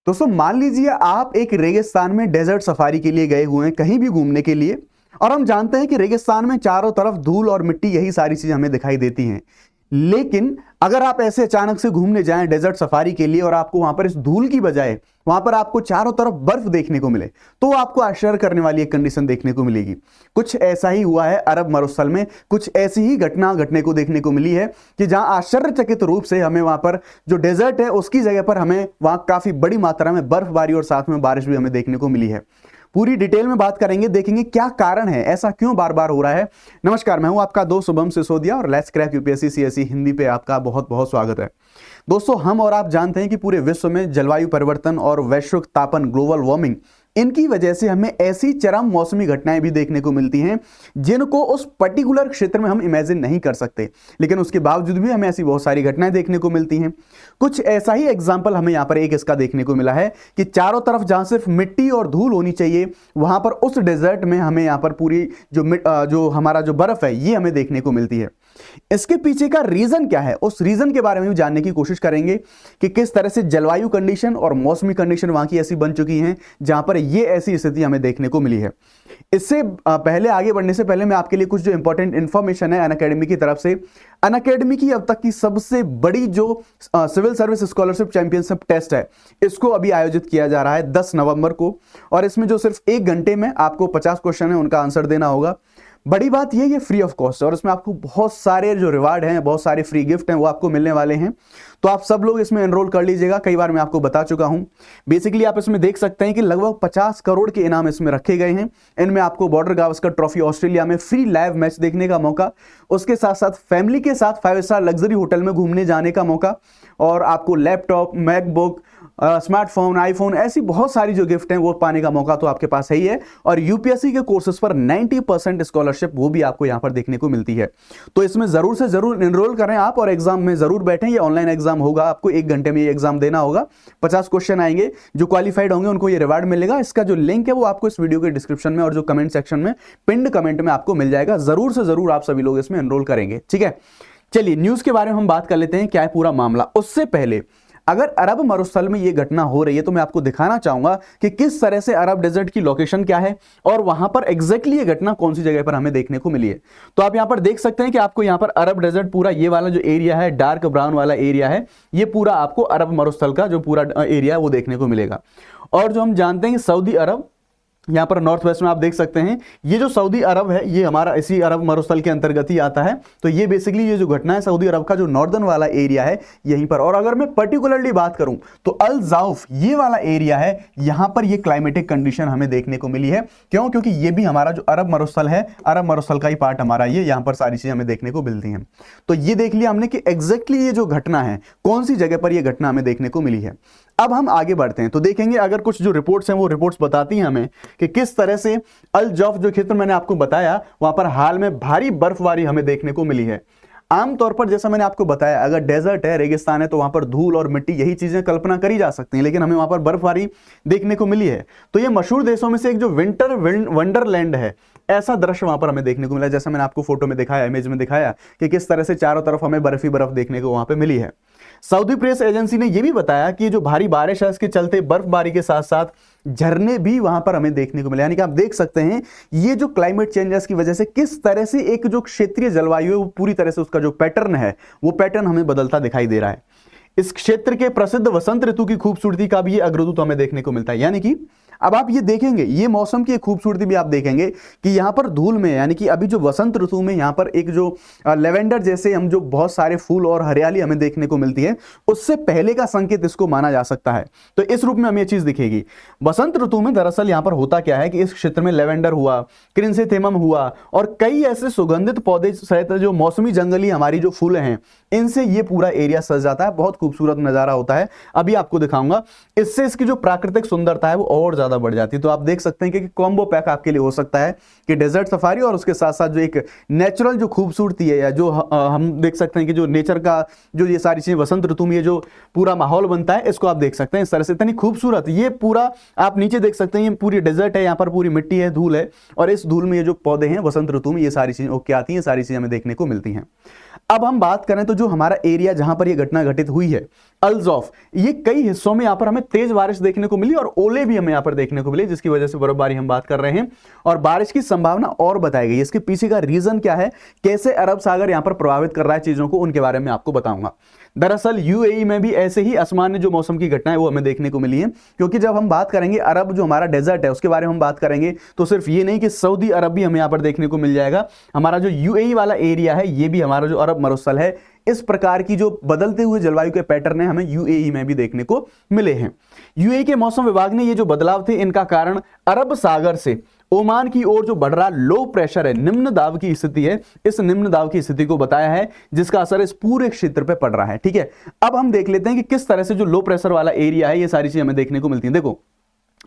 दोस्तों मान लीजिए आप एक रेगिस्तान में डेजर्ट सफारी के लिए गए हुए हैं, कहीं भी घूमने के लिए, और हम जानते हैं कि रेगिस्तान में चारों तरफ धूल और मिट्टी, यही सारी चीजें हमें दिखाई देती हैं। लेकिन अगर आप ऐसे अचानक से घूमने जाएं डेजर्ट सफारी के लिए और आपको वहां पर इस धूल की बजाय वहां पर आपको चारों तरफ बर्फ देखने को मिले, तो आपको आश्चर्य करने वाली एक कंडीशन देखने को मिलेगी। कुछ ऐसा ही हुआ है अरब मरुस्थल में, कुछ ऐसी ही घटना घटने को देखने को मिली है कि जहां आश्चर्यचकित रूप से हमें वहां पर जो डेजर्ट है उसकी जगह पर हमें वहां काफी बड़ी मात्रा में बर्फबारी और साथ में बारिश भी हमें देखने को मिली है। पूरी डिटेल में बात करेंगे, देखेंगे क्या कारण है, ऐसा क्यों बार बार हो रहा है। नमस्कार, मैं हूं आपका दोस्त शुभम सिसोदिया और let's crack UPSC CSE Hindi पे आपका बहुत बहुत स्वागत है। दोस्तों हम और आप जानते हैं कि पूरे विश्व में जलवायु परिवर्तन और वैश्विक तापन, ग्लोबल वार्मिंग, इनकी वजह से हमें ऐसी चरम मौसमी घटनाएं भी देखने को मिलती हैं जिनको उस पर्टिकुलर क्षेत्र में हम इमेजिन नहीं कर सकते, लेकिन उसके बावजूद भी हमें ऐसी बहुत सारी घटनाएं देखने को मिलती हैं। कुछ ऐसा ही एग्जाम्पल हमें यहां पर एक इसका देखने को मिला है कि चारों तरफ जहां सिर्फ मिट्टी और धूल होनी चाहिए, वहां पर उस डेजर्ट में हमें यहां पर पूरी जो हमारा जो बर्फ है ये हमें देखने को मिलती है। इसके पीछे का रीजन क्या है, उस रीजन के बारे में भी जानने की कोशिश करेंगे कि किस तरह से जलवायु कंडीशन और मौसमी कंडीशन वहां की ऐसी बन चुकी हैं जहां पर ये ऐसी स्थिति हमें देखने को मिली है। इससे पहले आगे बढ़ने से पहले मैं आपके लिए कुछ जो इंपॉर्टेंट इंफॉर्मेशन है अनअकैडमी की तरफ से। अनअकैडमी की अब तक की सबसे बड़ी जो civil service scholarship championship test है, इसको अभी आयोजित किया जा रहा है 10 नवंबर को, और इसमें जो सिर्फ 1 घंटे में आपको 50 क्वेश्चन है उनका आंसर देना होगा। बड़ी बात ये फ्री ऑफ कॉस्ट है और इसमें आपको बहुत सारे जो रिवार्ड हैं, बहुत सारे फ्री गिफ्ट हैं वो आपको मिलने वाले हैं। तो आप सब लोग इसमें एनरोल कर लीजिएगा। कई बार मैं आपको बता चुका हूं। बेसिकली आप इसमें देख सकते हैं कि लगभग 50 करोड़ के इनाम इसमें रखे गए हैं। इनमें आपको बॉर्डर गावस्कर ट्रॉफी ऑस्ट्रेलिया में फ्री लाइव मैच देखने का मौका, उसके साथ साथ फैमिली के साथ 5 स्टार लग्जरी होटल में घूमने जाने का मौका, और आपको लैपटॉप, मैकबुक, स्मार्टफोन, आईफोन, ऐसी बहुत सारी जो गिफ्ट हैं वो पाने का मौका तो आपके पास है ही है। और यूपीएससी के कोर्सेज पर 90% स्कॉलरशिप वो भी आपको यहां पर देखने को मिलती है। तो इसमें जरूर से जरूर एनरोल करें आप और एग्जाम में जरूर बैठें। ये ऑनलाइन एग्जाम होगा, आपको 1 घंटे में ये एग्जाम देना होगा। 50 क्वेश्चन आएंगे, जो क्वालिफाइड होंगे उनको ये रिवार्ड मिलेगा। इसका जो लिंक है वो आपको इस वीडियो के डिस्क्रिप्शन में और जो कमेंट सेक्शन में पिंड कमेंट में आपको मिल जाएगा। जरूर से जरूर आप सभी लोग इसमें एनरोल करेंगे, ठीक है। चलिए न्यूज के बारे में हम बात कर लेते हैं, क्या है पूरा मामला। उससे पहले अगर अरब मरुस्थल में यह घटना हो रही है तो मैं आपको दिखाना चाहूंगा कि किस तरह से अरब डेजर्ट की लोकेशन क्या है और वहां पर एग्जैक्टली ये घटना कौन सी जगह पर हमें देखने को मिली है। तो आप यहां पर देख सकते हैं कि आपको यहां पर अरब डेजर्ट पूरा ये वाला जो एरिया है, डार्क ब्राउन वाला एरिया है, ये पूरा आपको अरब मरुस्थल का जो पूरा एरिया है वो देखने को मिलेगा। और जो हम जानते हैं कि सऊदी अरब, यहां पर नॉर्थ वेस्ट में आप देख सकते हैं, ये जो सऊदी अरब है ये हमारा इसी अरब मरुस्थल के अंतर्गत ही आता है। तो ये बेसिकली ये जो घटना है सऊदी अरब का जो नॉर्दर्न वाला एरिया है यहीं पर। और अगर मैं पर्टिकुलरली बात करूं तो अल जाउफ ये वाला एरिया है, यहां पर ये क्लाइमेटिक कंडीशन हमें देखने को मिली है। क्यों? क्योंकि ये भी हमारा जो अरब मरुस्थल है, अरब मरुस्थल का ही पार्ट हमारा ये, यहां पर सारी चीजें हमें देखने को मिलती हैं। तो ये देख लिया हमने कि एग्जैक्टली ये जो घटना है कौन सी जगह पर ये घटना हमें देखने को मिली है। अब हम आगे बढ़ते हैं तो देखेंगे, अगर कुछ जो रिपोर्ट्स हैं वो रिपोर्ट्स बताती हैं हमें कि किस तरह से अल जौफ जो क्षेत्र मैंने आपको बताया वहां पर हाल में भारी बर्फबारी हमें देखने को मिली है। आमतौर पर जैसा मैंने आपको बताया, अगर डेजर्ट है, रेगिस्तान है, तो वहां पर धूल और मिट्टी, यही चीजें कल्पना करी जा सकती हैं, लेकिन हमें वहां पर बर्फबारी देखने को मिली है। तो ये मशहूर देशों में से एक जो विंटर वंडरलैंड है, ऐसा दृश्य वहां पर हमें देखने को मिला। जैसा मैंने आपको फोटो में दिखाया, इमेज में दिखाया कि किस तरह से चारों तरफ हमें बर्फ ही बर्फ देखने को वहां पे मिली है। सऊदी प्रेस एजेंसी ने यह भी बताया कि जो भारी बारिश है इसके चलते बर्फबारी के साथ साथ झरने भी वहां पर हमें देखने को मिले। यानी कि आप देख सकते हैं ये जो क्लाइमेट चेंजेस की वजह से किस तरह से एक जो क्षेत्रीय जलवायु है वो पूरी तरह से उसका जो पैटर्न है वो पैटर्न हमें बदलता दिखाई दे रहा है। इस क्षेत्र के प्रसिद्ध वसंत ऋतु की खूबसूरती का भी ये अग्रदूत हमें देखने को मिलता है। यानी कि अब आप ये देखेंगे, ये मौसम की खूबसूरती भी आप देखेंगे कि यहां पर धूल में, यानी कि अभी जो वसंत ऋतु में यहां पर एक जो लेवेंडर जैसे हम जो बहुत सारे फूल और हरियाली हमें देखने को मिलती है, उससे पहले का संकेत इसको माना जा सकता है। तो इस रूप में हमें ये चीज दिखेगी। वसंत ऋतु में दरअसल यहां पर होता क्या है कि इस क्षेत्र में लेवेंडर हुआ, क्रिंसेथेमम हुआ और कई ऐसे सुगंधित पौधे सहित जो मौसमी जंगली हमारी जो फूल हैं, इनसे ये पूरा एरिया सज जाता है। बहुत खूबसूरत नजारा होता है, अभी आपको दिखाऊंगा। इससे इसकी जो प्राकृतिक सुंदरता है वो और ज्यादा बढ़ जाती है। तो आप देख सकते हैं कि कॉम्बो पैक आपके लिए हो सकता है कि डेजर्ट सफारी और उसके साथ साथ जो एक नेचुरल जो खूबसूरती है, या जो हम देख सकते हैं कि जो नेचर का जो ये सारी चीजें वसंत ऋतु में ये जो पूरा माहौल बनता है, इसको आप देख सकते हैं इस तरह से। इतनी खूबसूरत ये पूरा आप नीचे देख सकते हैं, ये पूरी डेजर्ट है, यहाँ पर पूरी मिट्टी है, धूल है, और इस धूल में ये जो पौधे हैं वसंत ऋतु में ये सारी चीजें ओके आती हैं, सारी चीजें हमें देखने को मिलती हैं। अब हम बात करें तो जो हमारा एरिया जहां पर ये घटना घटित हुई है, अल्जॉफ, ये कई हिस्सों में यहां पर हमें तेज बारिश देखने को मिली और ओले भी हमें यहां पर देखने को मिले, जिसकी वजह से बर्फबारी हम बात कर रहे हैं और बारिश की संभावना और बताई गई। इसके पीछे का रीजन क्या है, कैसे अरब सागर यहां पर प्रभावित कर रहा है चीजों को, उनके बारे में आपको बताऊंगा। दरअसल यूएई में भी ऐसे ही असामान्य जो मौसम की घटनाएं वो हमें देखने को मिली हैं, क्योंकि जब हम बात करेंगे अरब जो हमारा डेजर्ट है उसके बारे में हम बात करेंगे तो सिर्फ ये नहीं कि सऊदी अरब भी हमें यहां पर देखने को मिल जाएगा, हमारा जो यूएई वाला एरिया है ये भी हमारा जो अरब मरुस्थल है, इस प्रकार की जो बदलते हुए जलवायु के पैटर्न है हमें यूएई में भी देखने को मिले हैं। यूएई के मौसम विभाग ने ये जो बदलाव थे इनका कारण अरब सागर से ओमान की ओर जो बढ़ रहा लो प्रेशर है, निम्न दाब की स्थिति है, इस निम्न दाब की स्थिति को बताया है जिसका असर इस पूरे क्षेत्र पे पड़ रहा है। ठीक है, अब हम देख लेते हैं कि किस तरह से जो लो प्रेशर वाला एरिया है ये सारी चीजें हमें देखने को मिलती हैं। देखो,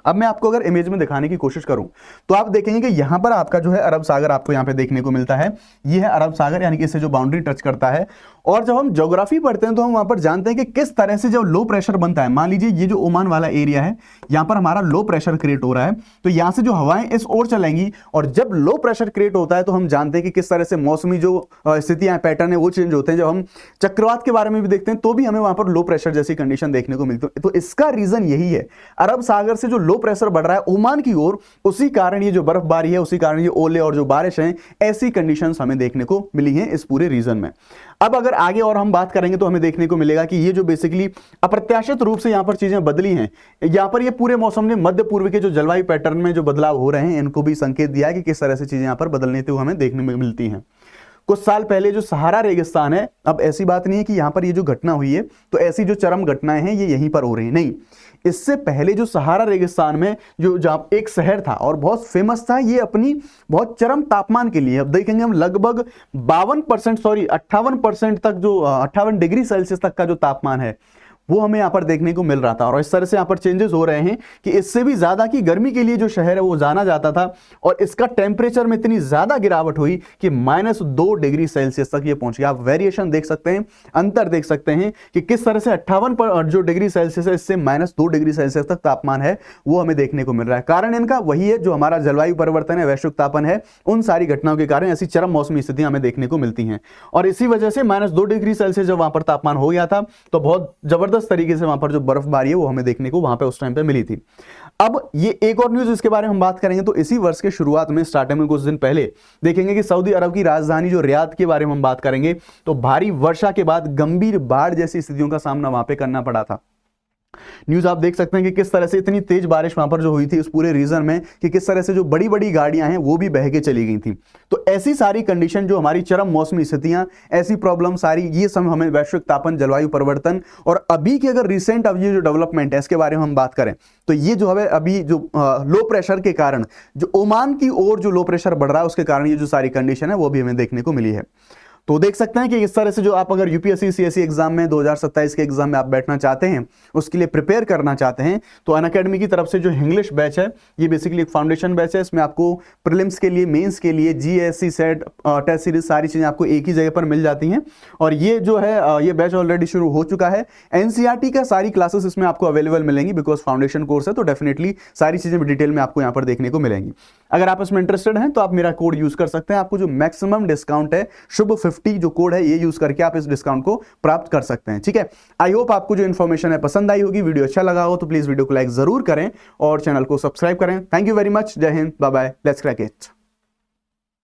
अब मैं आपको अगर इमेज में दिखाने की कोशिश करूं तो आप देखेंगे कि यहां पर आपका जो है अरब सागर आपको यहां पे देखने को मिलता है, ये है अरब सागर, यानी कि इससे जो बाउंड्री टच करता है। और जब हम ज्योग्राफी पढ़ते हैं तो हम वहां पर जानते हैं कि किस तरह से जब लो प्रेशर बनता है, मान लीजिए ये जो ओमान वाला एरिया है यहां पर हमारा लो प्रेशर क्रिएट हो रहा है, तो यहां से जो हवाएं इस ओर चलेंगी और जब लो प्रेशर क्रिएट होता है तो हम जानते हैं कि किस तरह से मौसमी जो स्थितियां पैटर्न है वो चेंज होते हैं। जब हम चक्रवात के बारे में भी देखते हैं तो भी हमें वहां पर लो प्रेशर जैसी कंडीशन देखने को मिलती है। तो इसका रीजन यही है, अरब सागर से जो लो प्रेशर बढ़ रहा है ओमान की ओर, उसी कारण ये जो बर्फबारी है, उसी कारण ये ओले और जो बारिश हैं, ऐसी कंडीशंस हमें देखने को मिली हैं इस पूरे रीजन में। अब अगर आगे और हम बात करेंगे तो हमें देखने को मिलेगा कि ये जो बेसिकली अप्रत्याशित रूप से यहां पर चीजें बदली हैं, यहां पर ये पूरे मौसम ने मध्य पूर्व के जो जलवायु पैटर्न में जो बदलाव हो रहे हैं इनको भी संकेत दिया है कि किस तरह से चीजें यहां पर बदलने हुए हमें देखने में मिलती हैं। कुछ साल पहले जो सहारा रेगिस्तान है, अब ऐसी बात नहीं है कि यहां पर ये जो घटना हुई है तो ऐसी जो चरम घटनाएं हैं ये यहीं पर हो रही हैं, नहीं, इससे पहले जो सहारा रेगिस्तान में जो जहां एक शहर था और बहुत फेमस था ये अपनी बहुत चरम तापमान के लिए, अब देखेंगे हम लगभग 58% तक जो 58 डिग्री सेल्सियस तक का जो तापमान है वो हमें यहां पर देखने को मिल रहा था। और इस तरह से यहां पर चेंजेस हो रहे हैं कि इससे भी ज्यादा की गर्मी के लिए जो शहर है वो जाना जाता था और इसका टेम्परेचर में इतनी ज्यादा गिरावट हुई कि -2 डिग्री सेल्सियस तक ये पहुंच गया। आप वेरिएशन देख सकते हैं, अंतर देख सकते हैं कि किस तरह से 58 पर जो डिग्री सेल्सियस है इससे -2 डिग्री सेल्सियस तक तापमान है वो हमें देखने को मिल रहा है। कारण इनका वही है जो हमारा जलवायु परिवर्तन है, वैश्विक तापन है, उन सारी घटनाओं के कारण ऐसी चरम मौसमी स्थितियां हमें देखने को मिलती हैं। और इसी वजह से -2 डिग्री सेल्सियस जब वहां पर तापमान हो गया था तो बहुत जबरदस्त तरीके से वहां पर जो बर्फबारी है वो हमें देखने को वहां पे उस टाइम पे मिली थी। अब ये एक और न्यूज इसके बारे में हम बात करेंगे तो इसी वर्ष के शुरुआत में स्टार्टिंग में कुछ दिन पहले देखेंगे कि सऊदी अरब की राजधानी जो रियाद के बारे में हम बात करेंगे तो भारी वर्षा के बाद गंभीर बाढ़ जैसी स्थितियों का सामना वहां पे करना पड़ा था। न्यूज आप देख सकते हैं कि किस तरह से इतनी तेज बारिश वहां पर जो हुई थी उस पूरे रीजन में कि किस तरह से जो बड़ी बड़ी गाड़ियां हैं वो भी बह के चली गई थी। तो ऐसी सारी कंडीशन जो हमारी चरम मौसमी स्थितियां, ऐसी प्रॉब्लम सारी, ये सब हमें वैश्विक तापन, जलवायु परिवर्तन और अभी की अगर रिसेंट अब ये जो डेवलपमेंट है इसके बारे में हम बात करें तो ये जो है अभी जो लो प्रेशर के कारण जो ओमान की ओर जो लो प्रेशर बढ़ रहा है उसके कारण ये जो सारी कंडीशन है वो भी हमें देखने को मिली है। तो देख सकते हैं कि इस तरह से जो आप अगर यूपीएससी सीएससी एग्जाम में 2027 के एग्जाम में आप बैठना चाहते हैं, उसके लिए प्रिपेयर करना चाहते हैं, तो अनअकैडमी की तरफ से जो इंग्लिश बैच है ये बेसिकली एक फाउंडेशन बैच है। इसमें आपको प्रीलिम्स के लिए, मेंस के लिए, जीएससी सेट, टेस्ट सीरीज सारी चीजें आपको एक ही जगह पर मिल जाती हैं। और ये जो है ये बैच ऑलरेडी शुरू हो चुका है। एनसीईआरटी का सारी क्लासेस इसमें आपको अवेलेबल मिलेंगी, बिकॉज फाउंडेशन कोर्स है तो डेफिनेटली सारी चीजें डिटेल में आपको यहाँ पर देखने को मिलेंगी। अगर आप इसमें इंटरेस्टेड हैं तो आप मेरा कोड यूज कर सकते हैं। आपको जो मैक्सिमम डिस्काउंट है शुभ 50 जो कोड है ये यूज करके आप इस डिस्काउंट को प्राप्त कर सकते हैं। ठीक है, आई होप आपको जो इन्फॉर्मेशन है पसंद आई होगी, वीडियो अच्छा लगा हो तो प्लीज वीडियो को लाइक जरूर करें और चैनल को सब्सक्राइब करें। थैंक यू वेरी मच, जय हिंद, bye bye, let's crack it.